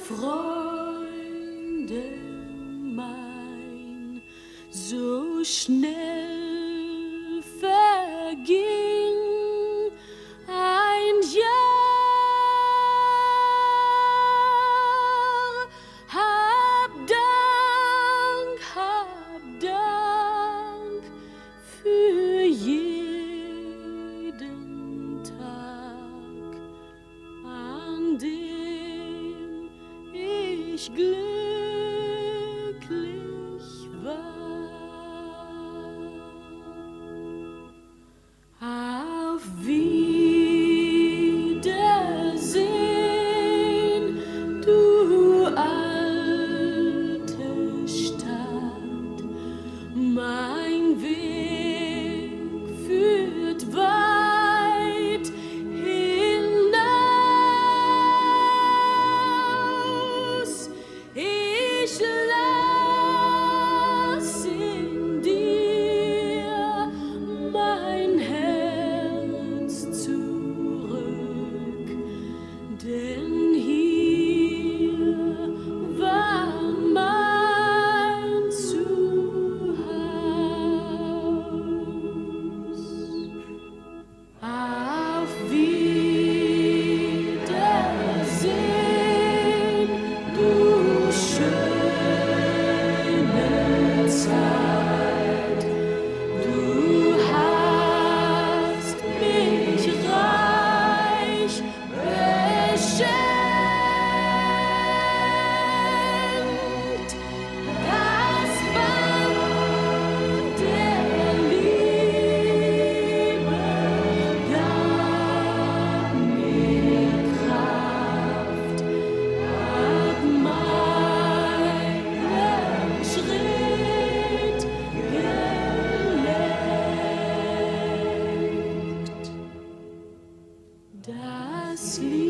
Freunde mein, so schnell verging ein Jahr. Hab Dank für jeden Tag, an dem ich glücklich war. Auf Wiedersehen, du alte Stadt, mein Weg führt weit hinaus. Ich lass in dir mein Herz zurück, denn hier war mein Zuhause. Auf Wiedersehen, du schöne Zeit. Du hast mich reich beschenkt. Das Band der Liebe gab mir Kraft, hat meinen Schritt gelenkt. Das Lied